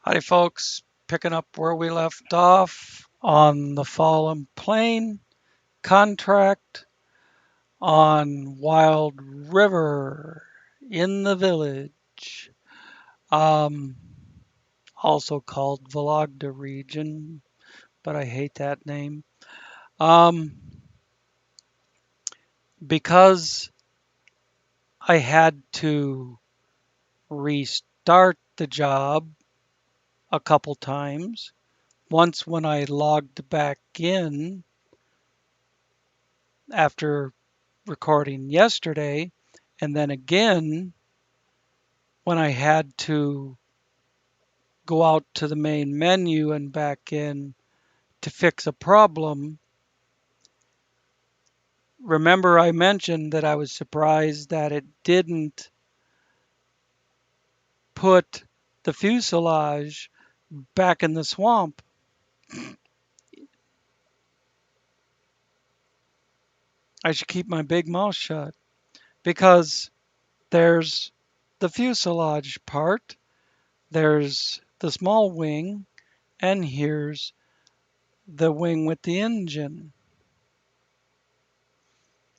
Howdy folks, picking up where we left off on the Fallen Plain contract on Wild River in the village, um, also called Vologda region, but I hate that name. Because I had to restart the job a couple times. Once when I logged back in after recording yesterday, and then again when I had to go out to the main menu and back in to fix a problem. Remember, I mentioned that I was surprised that it didn't put the fuselage back in the swamp. I should keep my big mouth shut because there's the fuselage part, there's the small wing, and here's the wing with the engine.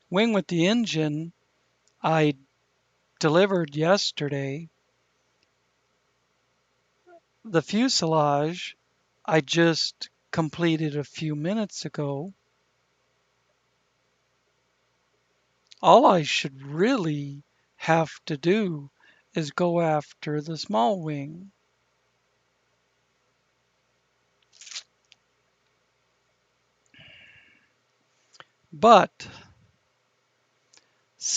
Wing with the engine I delivered yesterday. The fuselage I just completed a few minutes ago. All I should really have to do is go after the small wing. But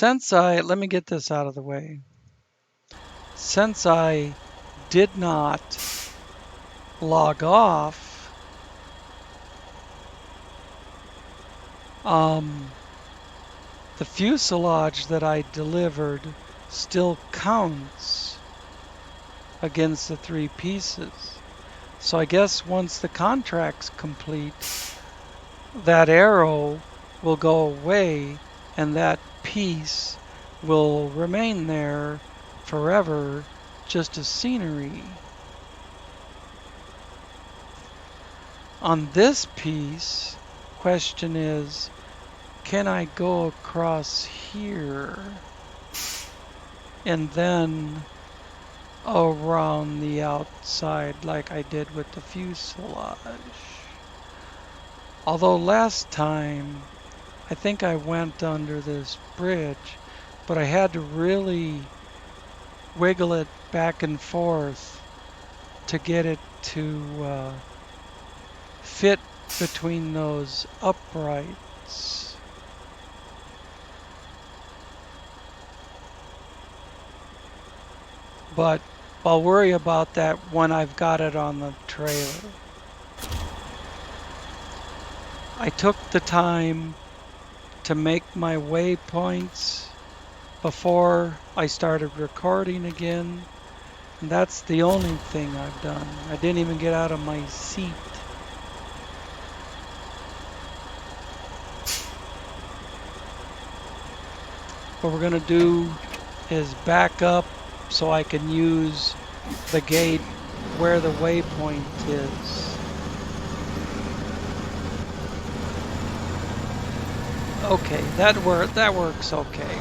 let me get this out of the way. Since I did not log off, the fuselage that I delivered still counts against the 3 pieces. So I guess once the contract's complete, that arrow will go away and that piece will remain there forever, just as scenery. On this piece, question is, can I go across here and then around the outside like I did with the fuselage? Although last time I think I went under this bridge, but I had to really wiggle it back and forth to get it to fit between those uprights. But I'll worry about that when I've got it on the trailer. I took the time to make my waypoints before I started recording again, and that's the only thing I've done. I didn't even get out of my seat. What we're gonna do is back up so I can use the gate where the waypoint is. Okay, that works okay.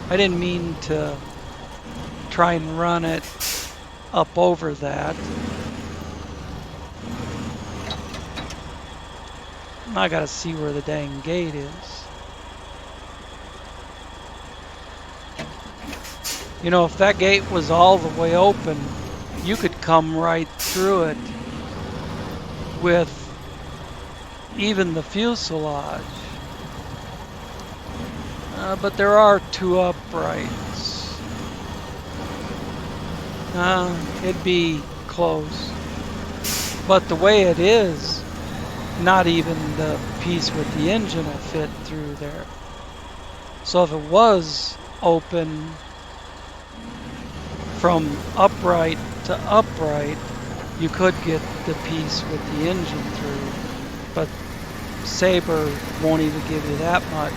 I didn't mean to try and run it up over that. I gotta see where the dang gate is. You know, if that gate was all the way open, you could come right through it with even the fuselage. But there are 2 uprights. It'd be close. But the way it is, not even the piece with the engine will fit through there. So if it was open from upright to upright, you could get the piece with the engine through, but Sabre won't even give you that much.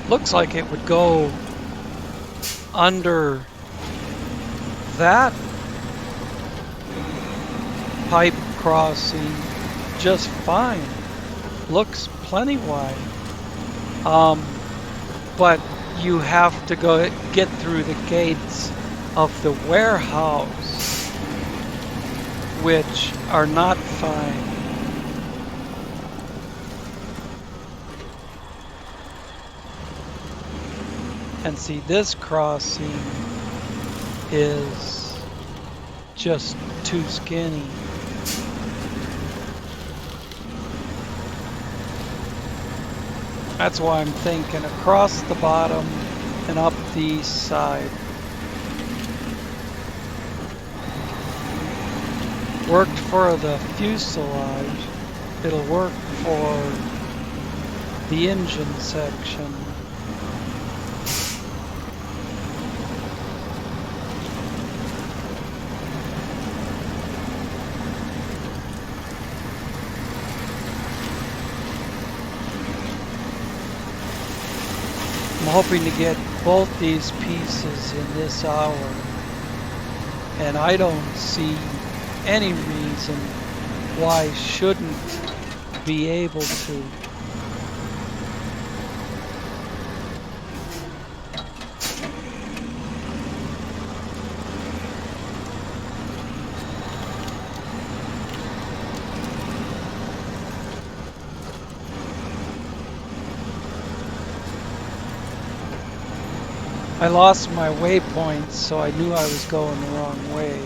Looks like it would go under that pipe crossing just fine. Looks plenty wide. But you have to go get through the gates of the warehouse, which are not fine. And see, this crossing is just too skinny. That's why I'm thinking across the bottom and up the east side. Worked for the fuselage. It'll work for the engine section. I'm hoping to get both these pieces in this hour, and I don't see any reason why I shouldn't be able to. I lost my waypoints, so I knew I was going the wrong way.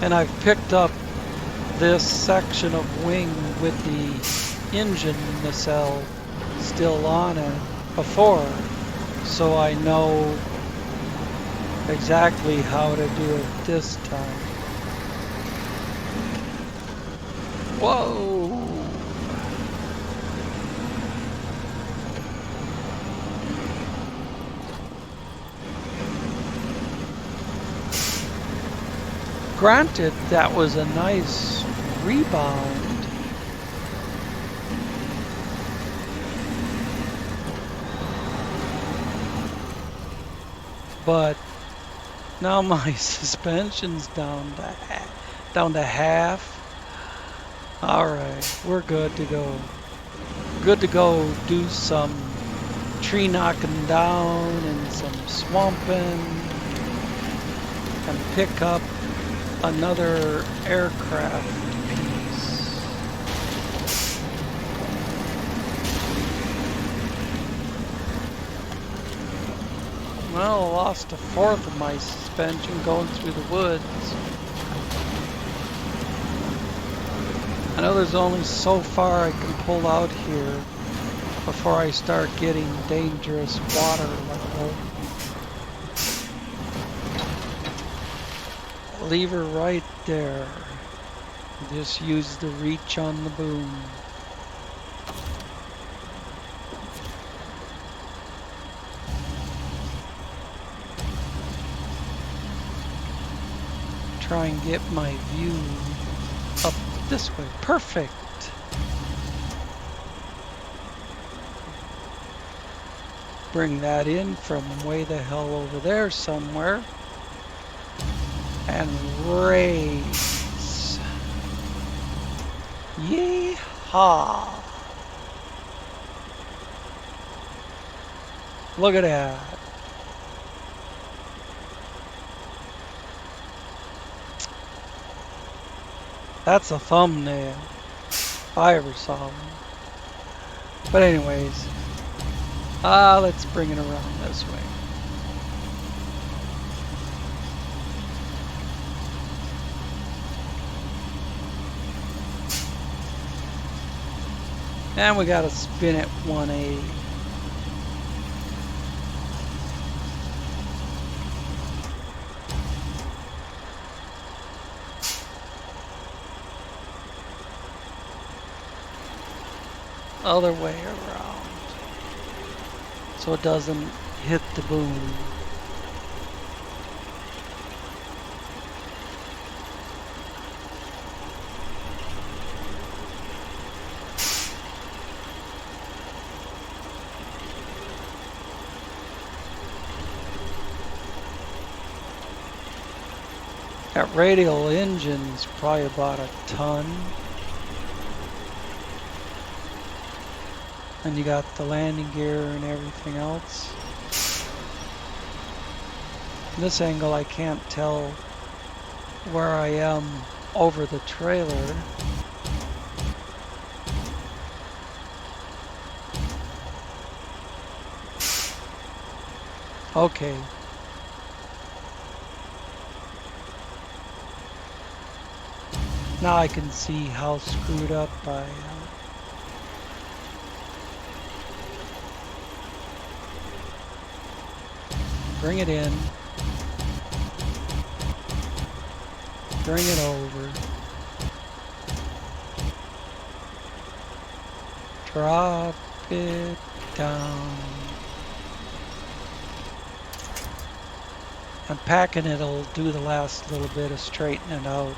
And I've picked up this section of wing with the engine nacelle still on it before, so I know exactly how to do it this time. Whoa! Granted, that was a nice rebound. But now my suspension's down to half. Alright, we're good to go. Good to go do some tree knocking down and some swamping and pick up another aircraft piece. Well, I lost a fourth of my suspension going through the woods. I know there's only so far I can pull out here before I start getting dangerous water level. Lever right there. Just use the reach on the boom. Try and get my view up this way. Perfect. Bring that in from way the hell over there somewhere. And raise. Yeehaw. Look at that. That's a thumbnail, if I ever saw one. But anyways, let's bring it around this way. And we gotta spin it 180. Other way around, so it doesn't hit the boom. That radial engine's probably about a ton. And you got the landing gear and everything else. From this angle I can't tell where I am over the trailer. Okay. Now I can see how screwed up I am. Bring it in. Bring it over. Drop it down. And packing it'll do the last little bit of straightening it out.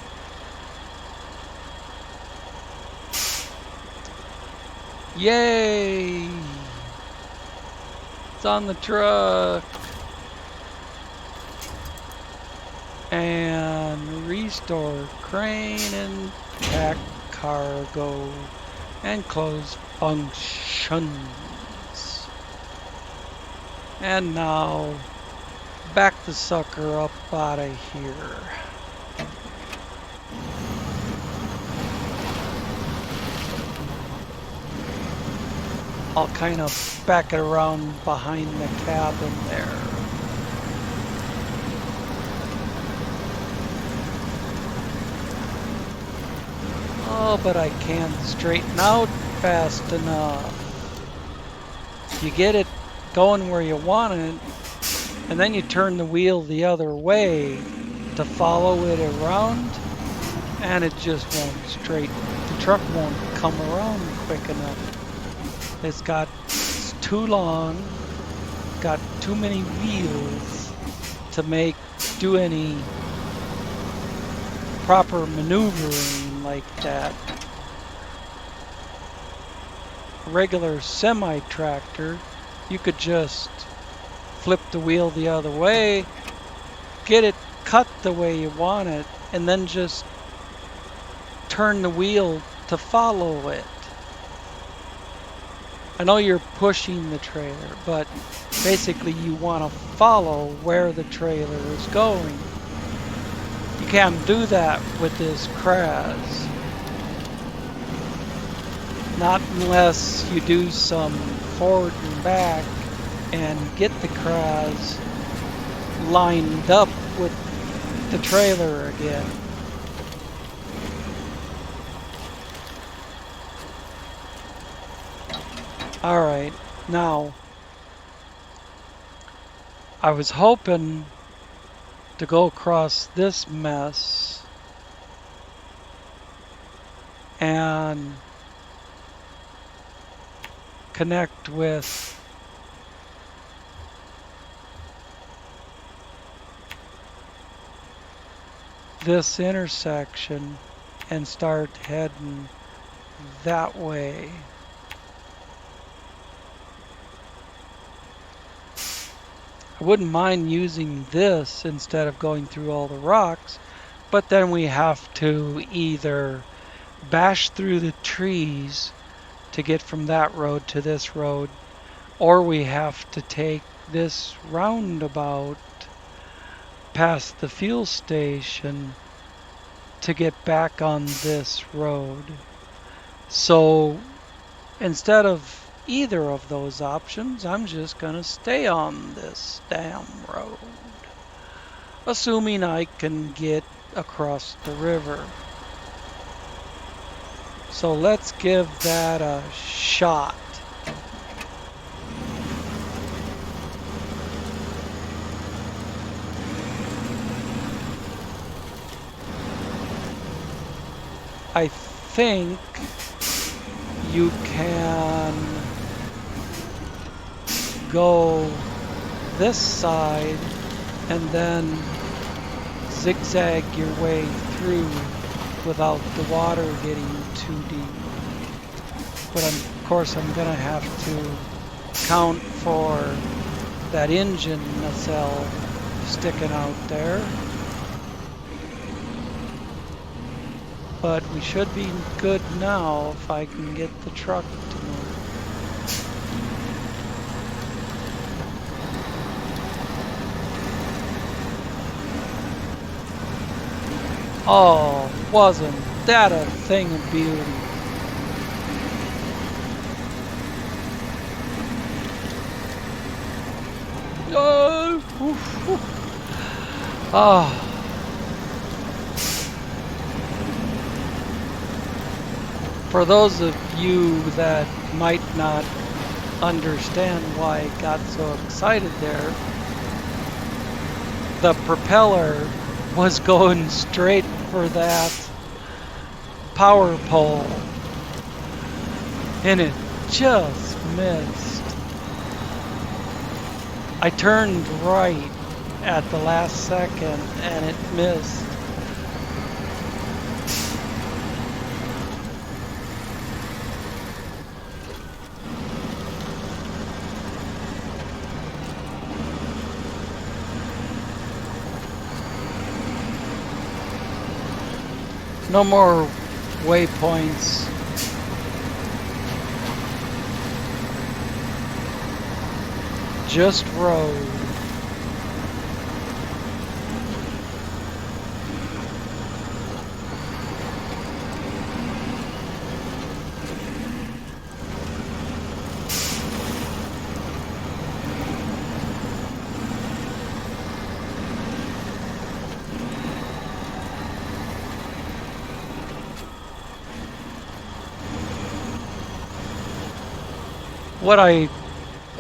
Yay! It's on the truck. And restore crane and pack cargo and close functions. And now back the sucker up out of here. I'll kind of back it around behind the cabin there. Oh, but I can't straighten out fast enough. You get it going where you want it, and then you turn the wheel the other way to follow it around, and it just won't straighten. The truck won't come around quick enough. It's too long, got too many wheels to do any proper maneuvering like that. A regular semi-tractor, you could just flip the wheel the other way, get it cut the way you want it, and then just turn the wheel to follow it. I know you're pushing the trailer, but basically you want to follow where the trailer is going. You can't do that with this Kraz. Not unless you do some forward and back and get the Kraz lined up with the trailer again. Alright, now I was hoping to go across this mess and connect with this intersection and start heading that way. I wouldn't mind using this instead of going through all the rocks, but then we have to either bash through the trees to get from that road to this road, or we have to take this roundabout past the fuel station to get back on this road. So instead of either of those options, I'm just gonna stay on this damn road, assuming I can get across the river. So let's give that a shot. I think you can go this side and then zigzag your way through without the water getting too deep. But of course I'm gonna have to count for that engine nacelle sticking out there. But we should be good now if I can get the truck to move. Oh, wasn't that a thing of beauty? Oh, oh. For those of you that might not understand why I got so excited there, the propeller was going straight for that power pole, and it just missed. I turned right at the last second and it missed. No more waypoints. Just road.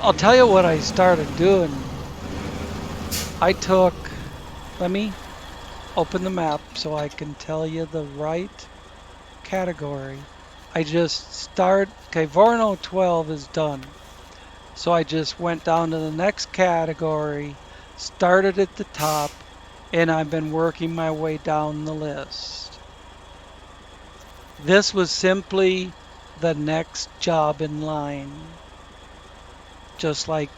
I'll tell you what I started doing. Let me open the map so I can tell you the right category. Okay, Vorno 12 is done. So I just went down to the next category, started at the top, and I've been working my way down the list. This was simply the next job in line. Just like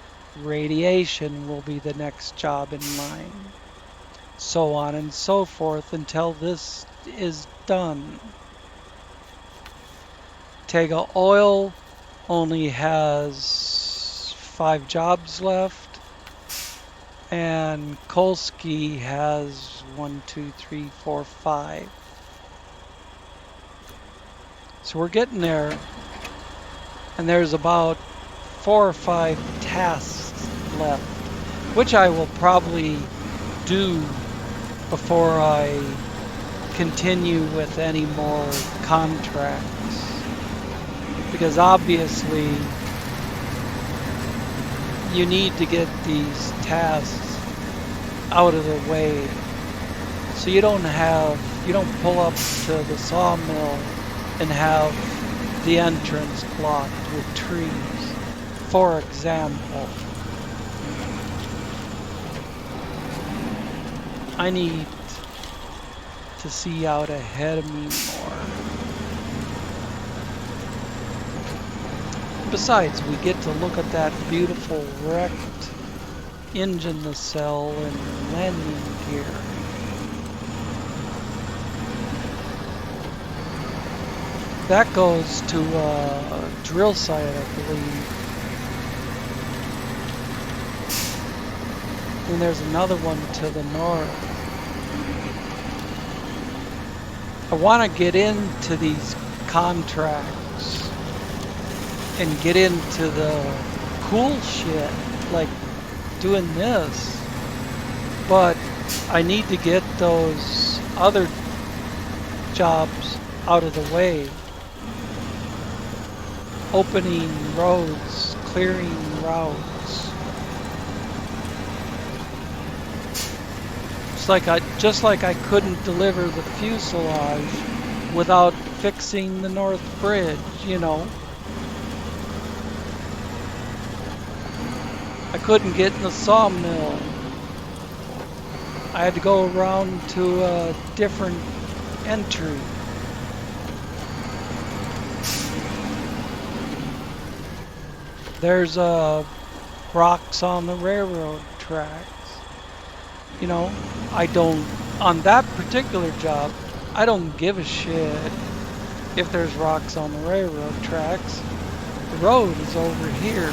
radiation will be the next job in line. So on and so forth until this is done. Tega Oil only has 5 jobs left, and Kolsky has 1, 2, 3, 4, 5. So we're getting there, and there's about 4 or 5 tasks left, which I will probably do before I continue with any more contracts. Because obviously you need to get these tasks out of the way so you don't pull up to the sawmill and have the entrance blocked with trees, for example. I need to see out ahead of me more. Besides, we get to look at that beautiful wrecked engine nacelle and landing gear. That goes to a drill site, I believe. And there's another one to the north. I want to get into these contracts and get into the cool shit, like doing this. But I need to get those other jobs out of the way. Opening roads, clearing routes. Just like I couldn't deliver the fuselage without fixing the North Bridge, you know. I couldn't get in the sawmill. I had to go around to a different entry. There's rocks on the railroad tracks. You know, on that particular job, I don't give a shit if there's rocks on the railroad tracks. The road is over here.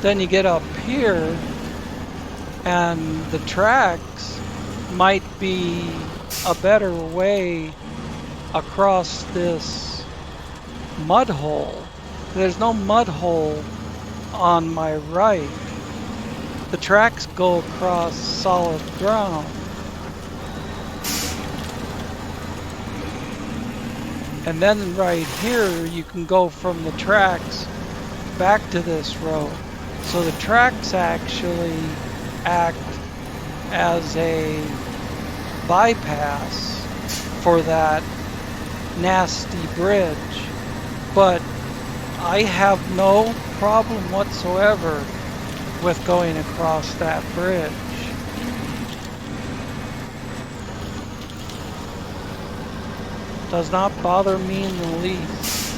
Then you get up here and the tracks might be a better way across this mud hole. There's no mud hole on my right. The tracks go across solid ground. And then right here you can go from the tracks back to this road. So the tracks actually act as a bypass for that nasty bridge. But I have no problem whatsoever with going across that bridge. Does not bother me in the least.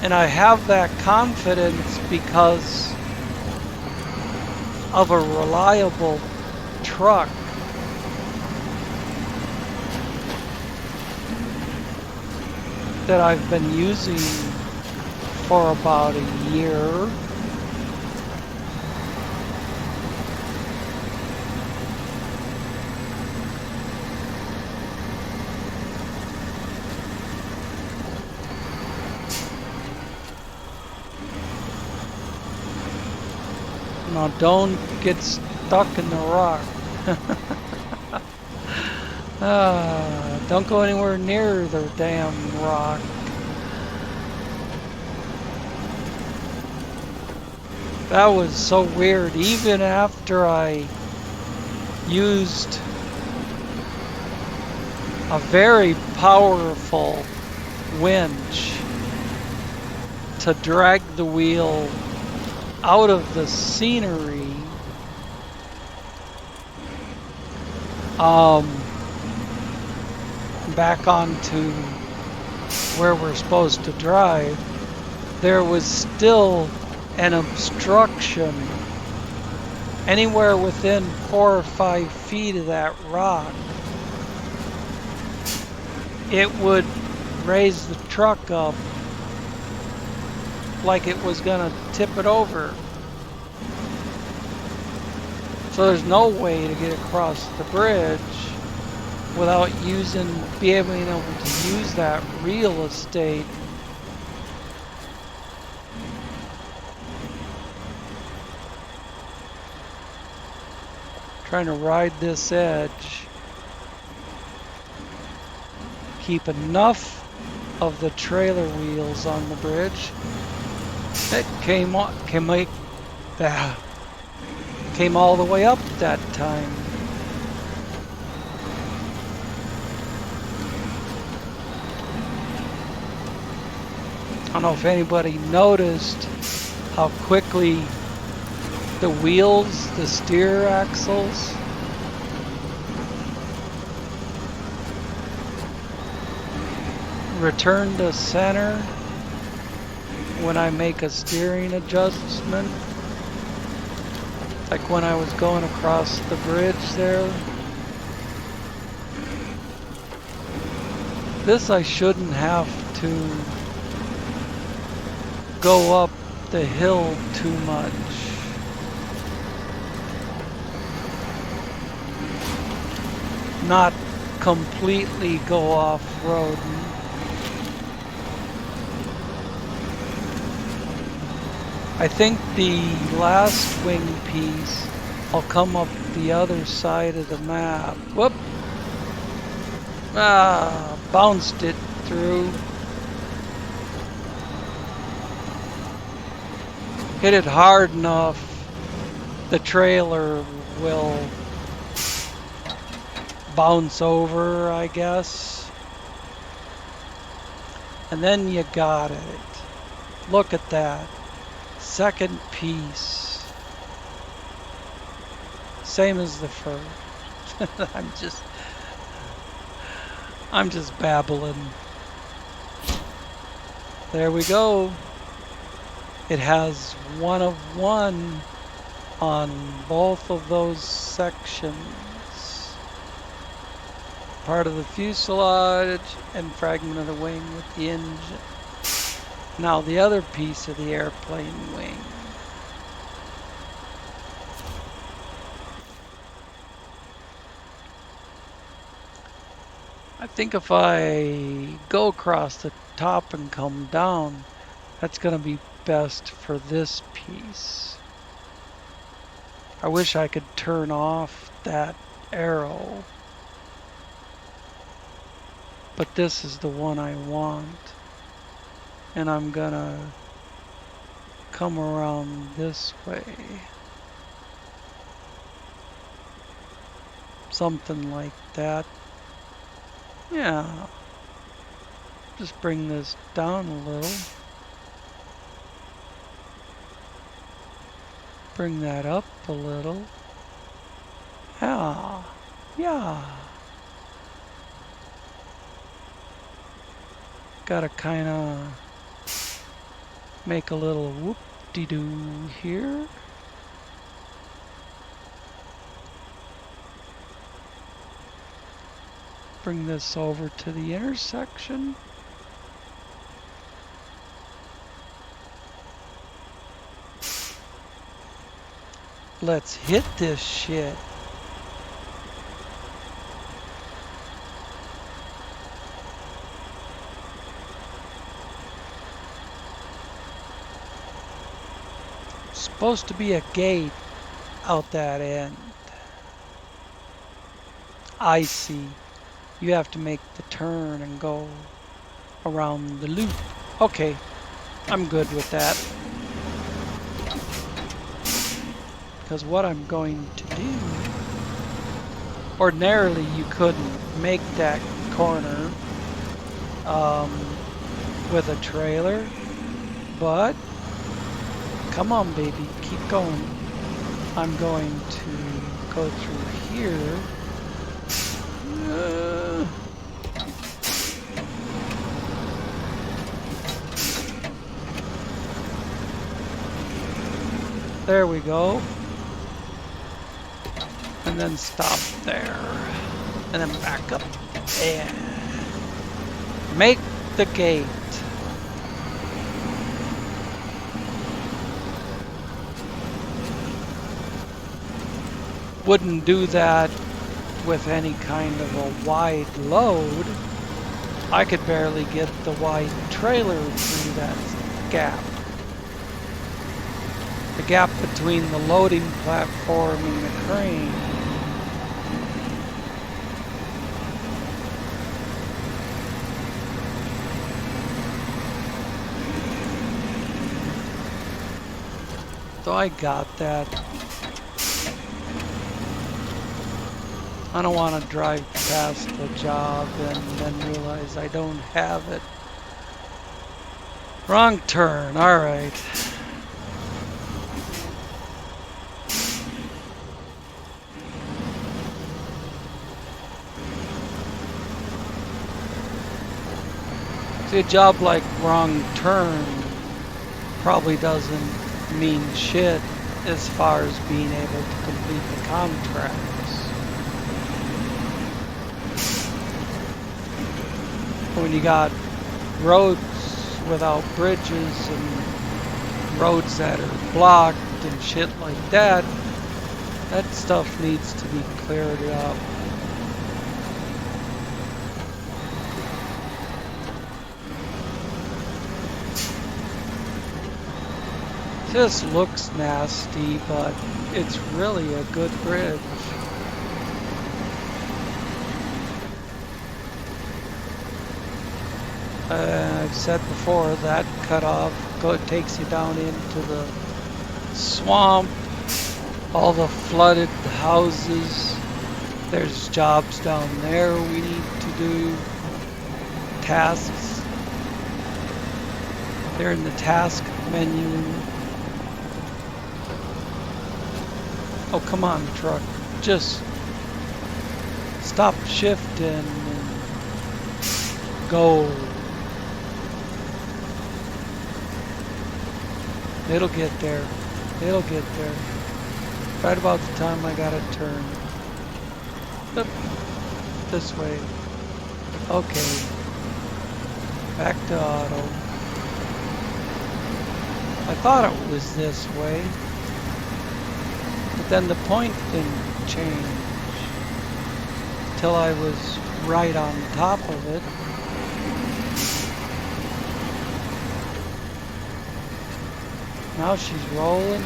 And I have that confidence because of a reliable truck. That I've been using for about a year. Now don't get stuck in the rock. Don't go anywhere near the damn rock. That was so weird. Even after I used a very powerful winch to drag the wheel out of the scenery, back onto where we're supposed to drive, there was still an obstruction anywhere within 4 or 5 feet of that rock. It would raise the truck up like it was gonna tip it over. So there's no way to get across the bridge without being able to use that real estate. Trying to ride this edge. Keep enough of the trailer wheels on the bridge. It came all the way up that time. I don't know if anybody noticed how quickly the wheels, the steer axles, return to center when I make a steering adjustment. Like when I was going across the bridge there. This I shouldn't have to go up the hill too much. Not completely go off-road. I think the last wing piece will come up the other side of the map. Whoop! Bounced it through. Hit it hard enough, the trailer will bounce over, I guess. And then you got it. Look at that. Second piece. Same as the fur. I'm just babbling. There we go. It has 1 of 1 on both of those sections. Part of the fuselage and fragment of the wing with the engine. Now the other piece of the airplane wing. I think if I go across the top and come down, that's going to be best for this piece. I wish I could turn off that arrow, but this is the one I want. And I'm gonna come around this way. Something like that. Yeah. Just bring this down a little. Bring that up a little. Yeah. Yeah. Gotta kinda make a little whoop-de-doo here. Bring this over to the intersection. Let's hit this shit. Supposed to be a gate out that end. I see. You have to make the turn and go around the loop. Okay, I'm good with that. Because what I'm going to do, ordinarily you couldn't make that corner with a trailer, but come on baby, keep going. I'm going to go through here. There we go. And then stop there. And then back up. And make the gate. Wouldn't do that with any kind of a wide load. I could barely get the wide trailer through that gap. The gap between the loading platform and the crane. So I got that. I don't want to drive past the job and then realize I don't have it. Wrong turn, alright. See, a job like wrong turn probably doesn't mean shit as far as being able to complete the contracts. When you got roads without bridges and roads that are blocked and shit like that, that stuff needs to be cleared up. This looks nasty, but it's really a good bridge. I've said before, that cutoff takes you down into the swamp, all the flooded houses. There's jobs down there we need to do, tasks. They're in the task menu. Oh, come on, truck. just stop shifting and go. It'll get there. It'll get there. Right about the time I gotta turn. Oop. This way. Okay. Back to auto. I thought it was this way. But then the point didn't change till I was right on top of it. Now she's rolling.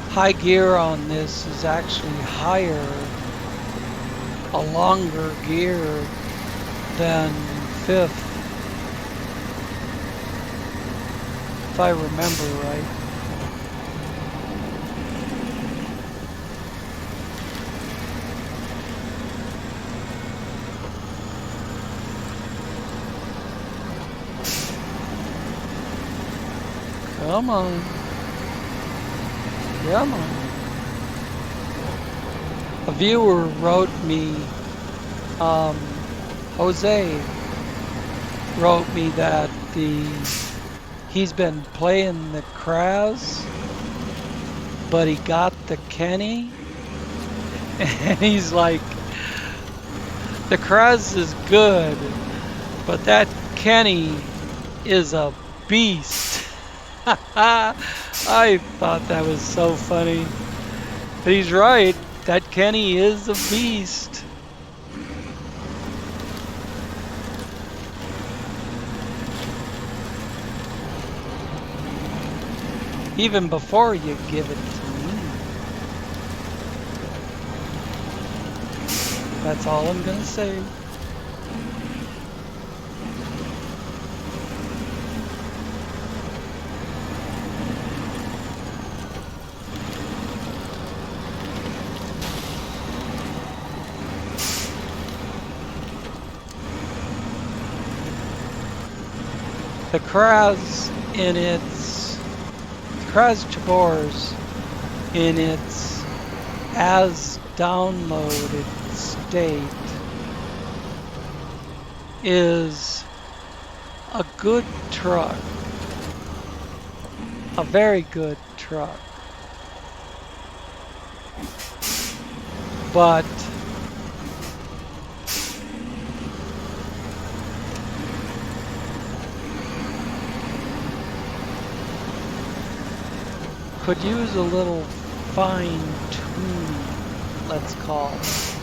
High gear on this is actually higher, a longer gear than fifth, if I remember right. Come on. Come on. A viewer wrote me, Jose wrote me that he's been playing the Kraz, but he got the Kenny, and he's like, the Kraz is good, but that Kenny is a beast. I thought that was so funny. But he's right. That Kenny is a beast. Even before you give it to me. That's all I'm gonna say. The Kraz Chagors in its as downloaded state is a good truck, a very good truck, but could use a little fine tuning, let's call it.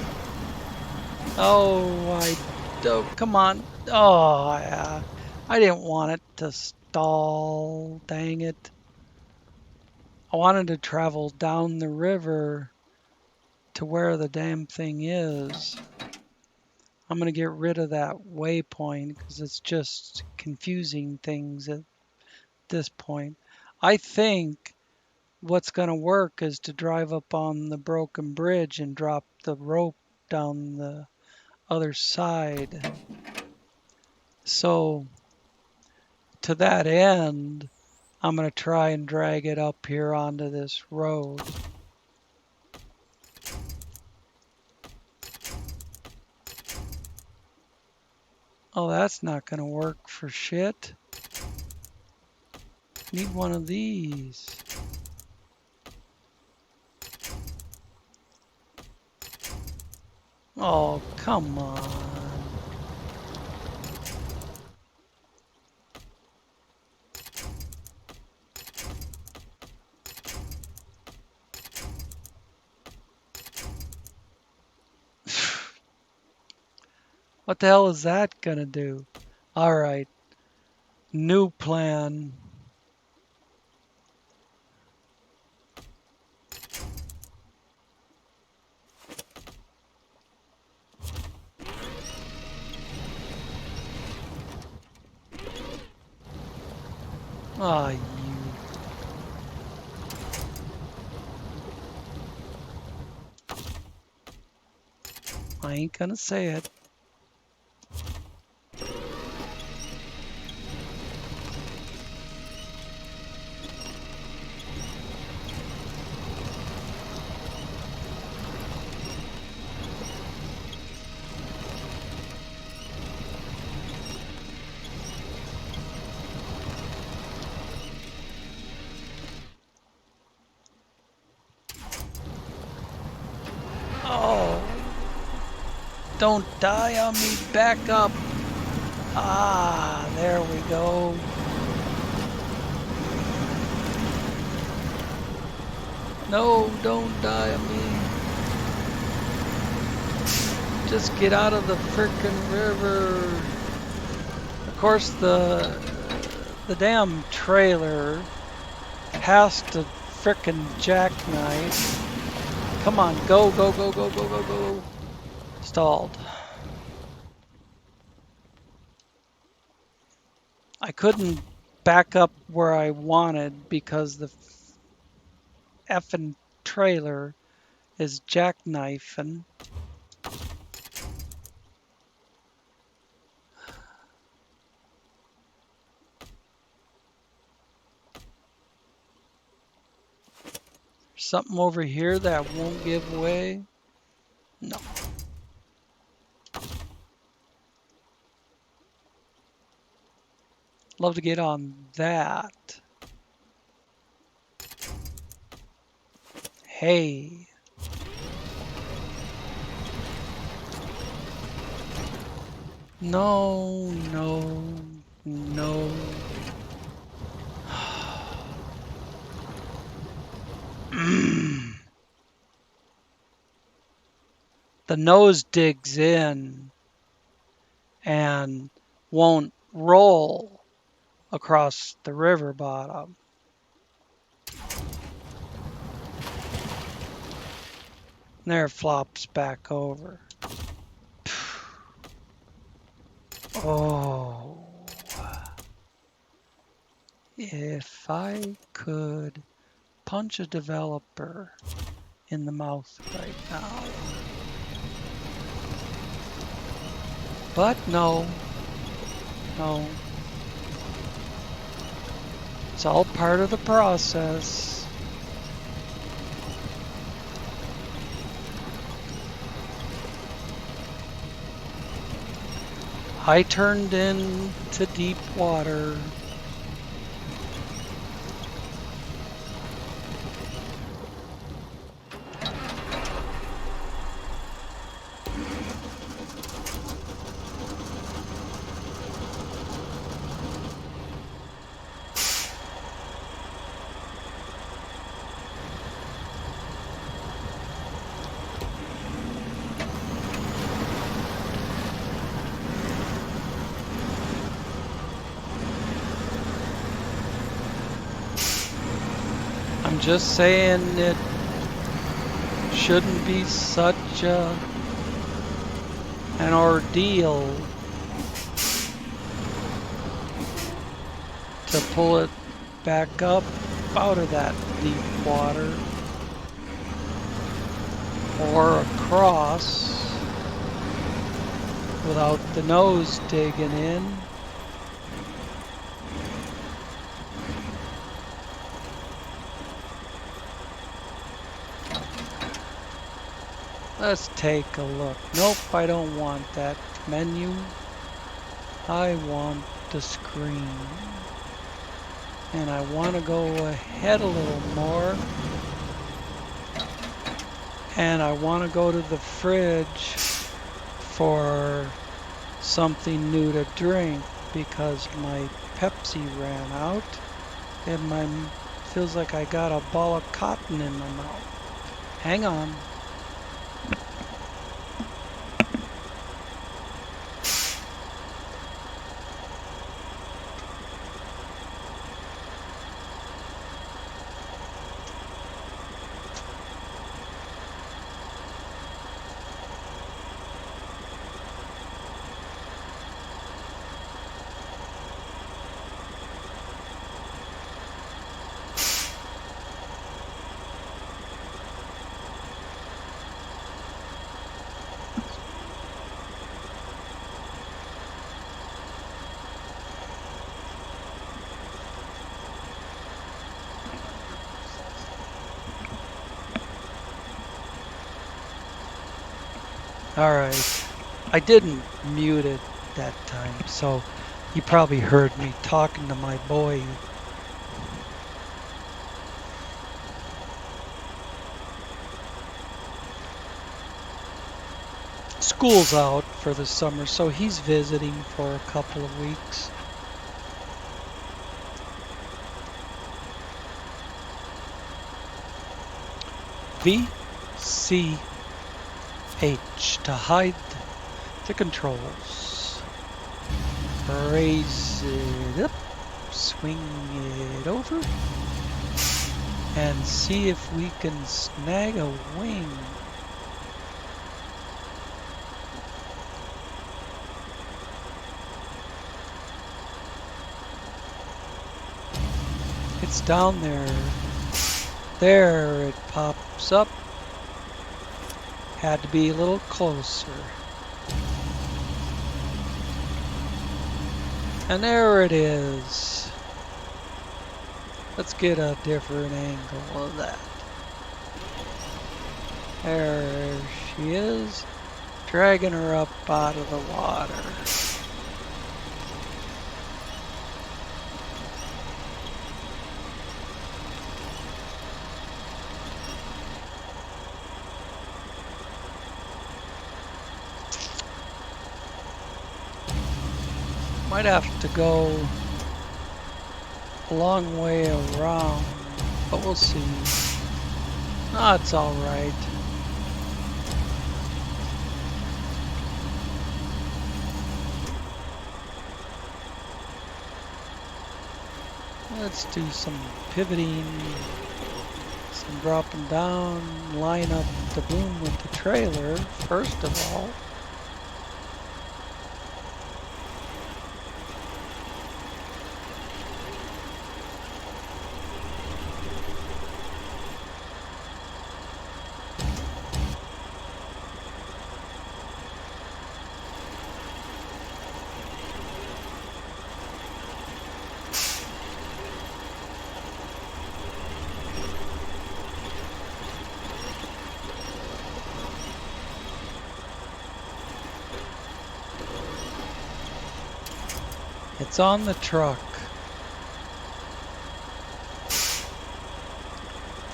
Oh, come on. Oh, yeah. I didn't want it to stall, dang it. I wanted to travel down the river to where the damn thing is. I'm going to get rid of that waypoint because it's just confusing things at this point. I think what's going to work is to drive up on the broken bridge and drop the rope down the other side. So to that end, I'm going to try and drag it up here onto this road. Oh, that's not going to work for shit. Need one of these. Oh, come on. What the hell is that gonna do? All right. New plan. Ah, you. I ain't gonna say it. Oh, don't die on me. Back up. Ah, there we go. No, don't die on me. Just get out of the frickin' river. Of course, the damn trailer has to frickin' jackknife. Come on, go, go, go, go, go, go, go. Stalled. I couldn't back up where I wanted because the effing trailer is jackknifing. Something over here that won't give way? No. Love to get on that. Hey. No, no, no. The nose digs in and won't roll across the river bottom. There it flops back over. Oh. If I could punch a developer in the mouth right now. But no. No. It's all part of the process. I turned into deep water. I'm just saying it shouldn't be such an ordeal to pull it back up out of that deep water or across without the nose digging in. Let's take a look. Nope, I don't want that menu. I want the screen. And I want to go ahead a little more. And I want to go to the fridge for something new to drink because my Pepsi ran out and my feels like I got a ball of cotton in my mouth. Hang on. All right. I didn't mute it that time, so you probably heard me talking to my boy. School's out for the summer, so he's visiting for a couple of weeks. VCH to hide the controls. Raise it up, swing it over, and see if we can snag a wing. It's down there. There it pops up. Had to be a little closer. And there it is. Let's get a different angle of that. There she is, dragging her up out of the water. Might have to go a long way around, but we'll see. Ah, it's all right. Let's do some pivoting, some dropping down, line up the boom with the trailer, first of all. It's on the truck.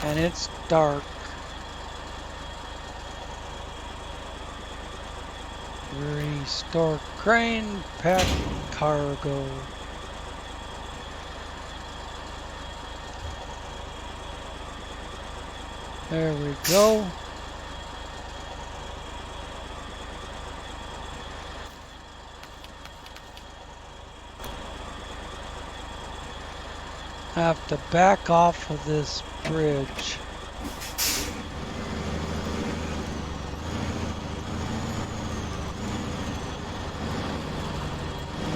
And it's dark. Restore crane, pack cargo. There we go. I have to back off of this bridge.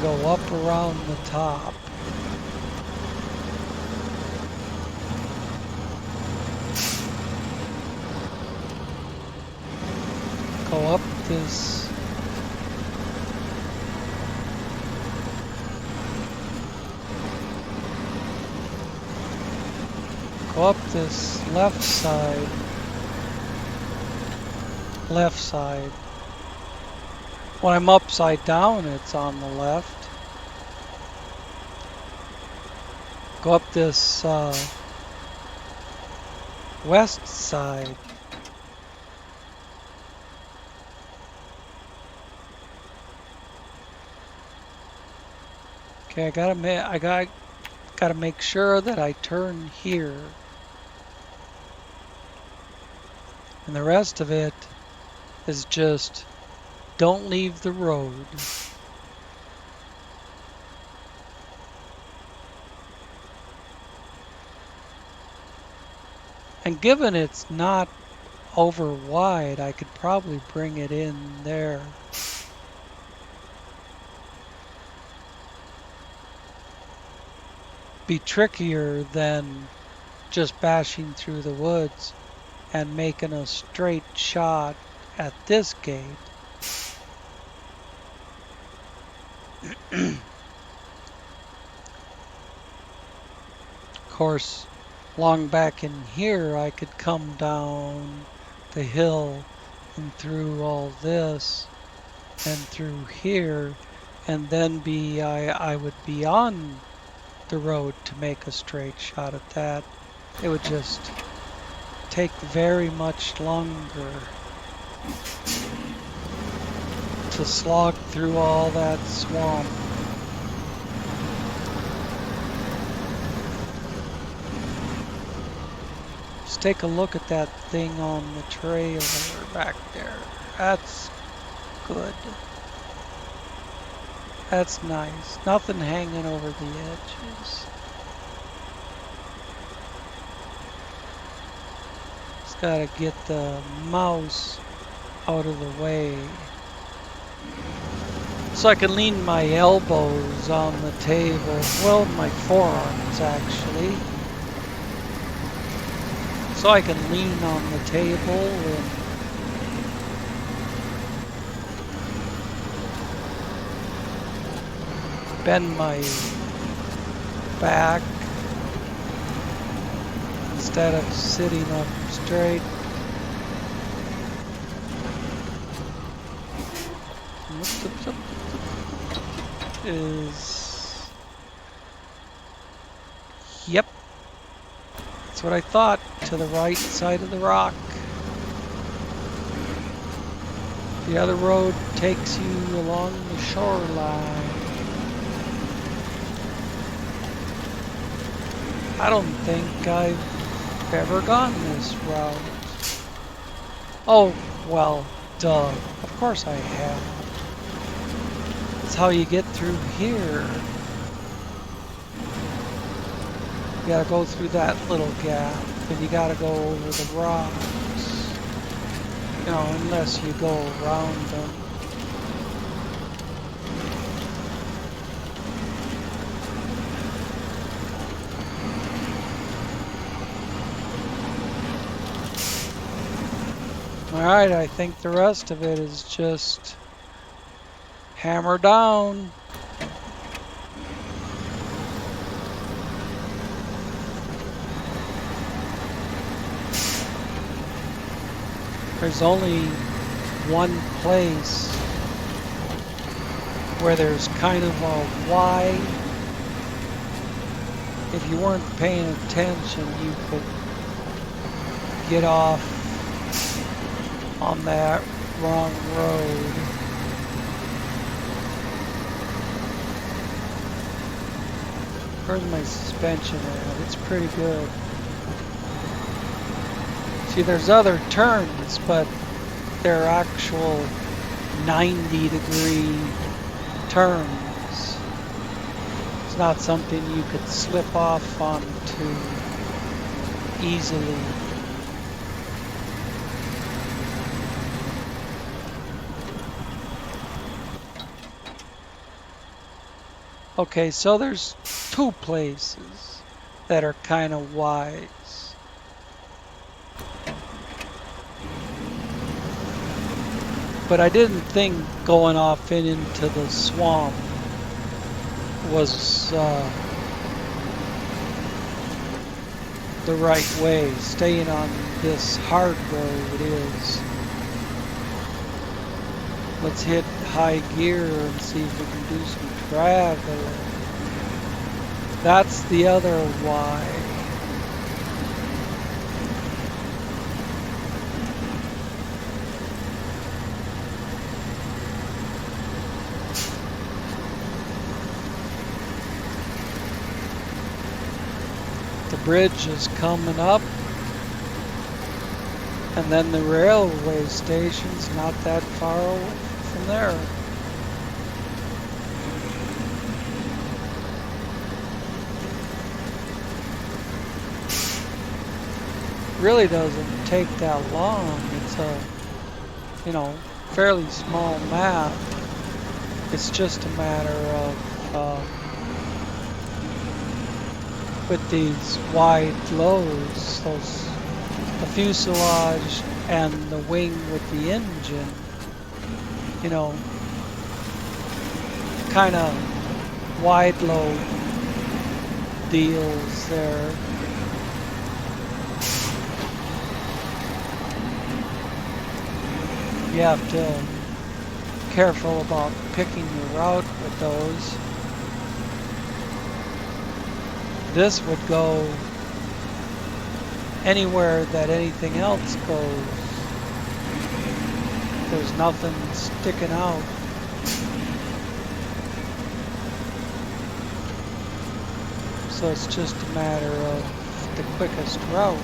Go up around the top. Go up this. Go up this left side. Left side. When I'm upside down, it's on the left. Go up this west side. Okay, I gotta make sure that I turn here. And the rest of it is just don't leave the road. And given it's not over wide, I could probably bring it in there. Be trickier than just bashing through the woods and making a straight shot at this gate. Of course, long back in here, I could come down the hill and through all this and through here, and then I would be on the road to make a straight shot at that. It would just take very much longer to slog through all that swamp. Just take a look at that thing on the trailer back there. That's good. That's nice. Nothing hanging over the edges. Just gotta get the mouse out of the way so I can lean my elbows on the table. Well, my forearms actually. So I can lean on the table and bend my back instead of sitting up straight. Yep, that's what I thought, to the right side of the rock. The other road takes you along the shoreline. I don't think I've ever gone this route. Oh, well, duh. Of course I have. That's how you get through here. You gotta go through that little gap, and you gotta go over the rocks. You know, unless you go around them. Alright, I think the rest of it is just hammer down. There's only one place where there's kind of a Y. If you weren't paying attention, you could get off on that wrong road. Where's my suspension at? It's pretty good. See, there's other turns, but they're actual 90-degree turns. It's not something you could slip off onto easily. Okay, so there's two places that are kind of wise. But I didn't think going off into the swamp was the right way. Staying on this hard road is. Let's hit high gear and see if we can do some traveling. That's the other why. The bridge is coming up, and then the railway station's not that far away from there. Really doesn't take that long. It's a, fairly small map. It's just a matter of with these wide loads, the fuselage and the wing with the engine, kind of wide load deals there. You have to be careful about picking your route with those. This would go anywhere that anything else goes. There's nothing sticking out. So it's just a matter of the quickest route.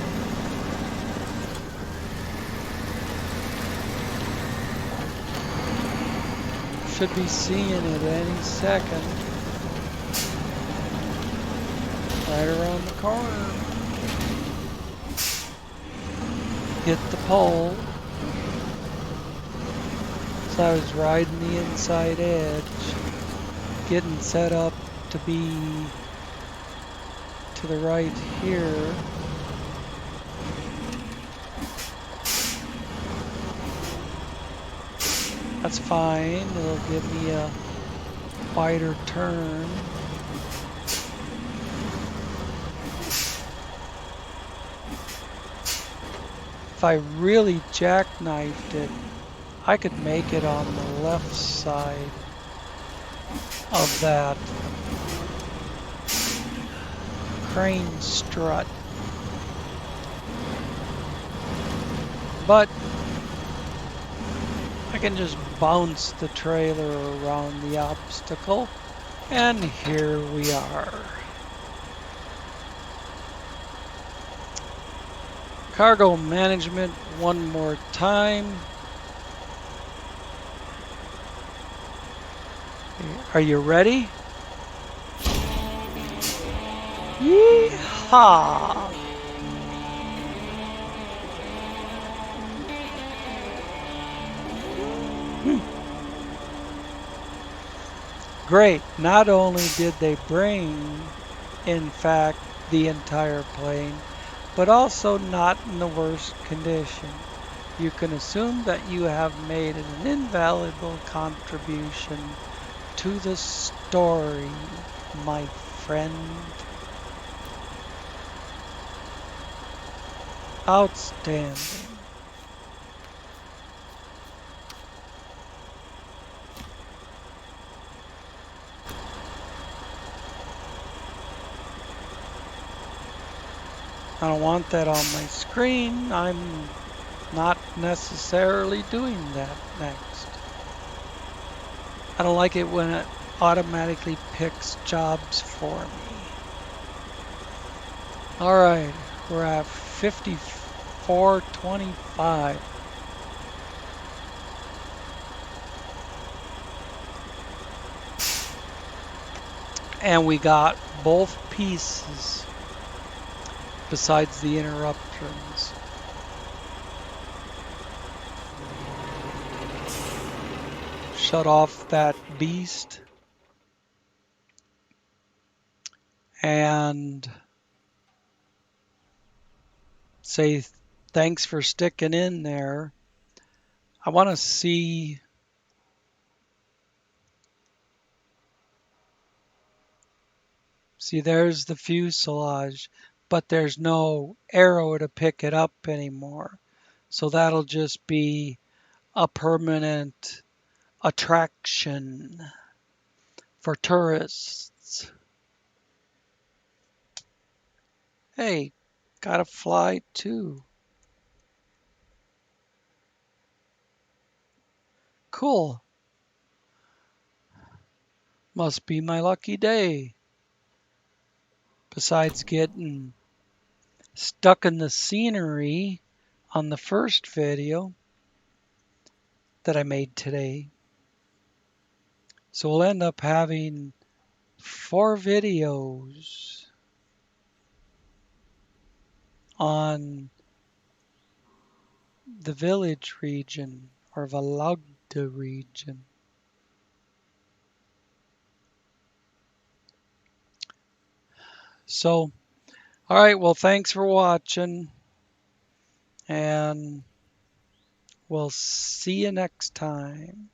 Should be seeing it any second. Right around the corner. Hit the pole. So I was riding the inside edge, getting set up to be to the right here. That's fine, it'll give me a wider turn. If I really jackknifed it, I could make it on the left side of that crane strut. But I can just bounce the trailer around the obstacle, and here we are. Cargo management one more time. Are you ready? Yeehaw! Great. Not only did they bring, in fact, the entire plane, but also not in the worst condition. You can assume that you have made an invaluable contribution to the story, my friend. Outstanding. I don't want that on my screen. I'm not necessarily doing that next. I don't like it when it automatically picks jobs for me. All right, we're at 54:25. And we got both pieces besides the interruptions. Shut off that beast. And say thanks for sticking in there. I want to see there's the fuselage, but there's no arrow to pick it up anymore. So that'll just be a permanent attraction for tourists. Hey, gotta fly too. Cool. Must be my lucky day. Besides getting stuck in the scenery on the first video that I made today. So we'll end up having 4 videos on the village region or Vologda region. So, all right, well, thanks for watching, and we'll see you next time.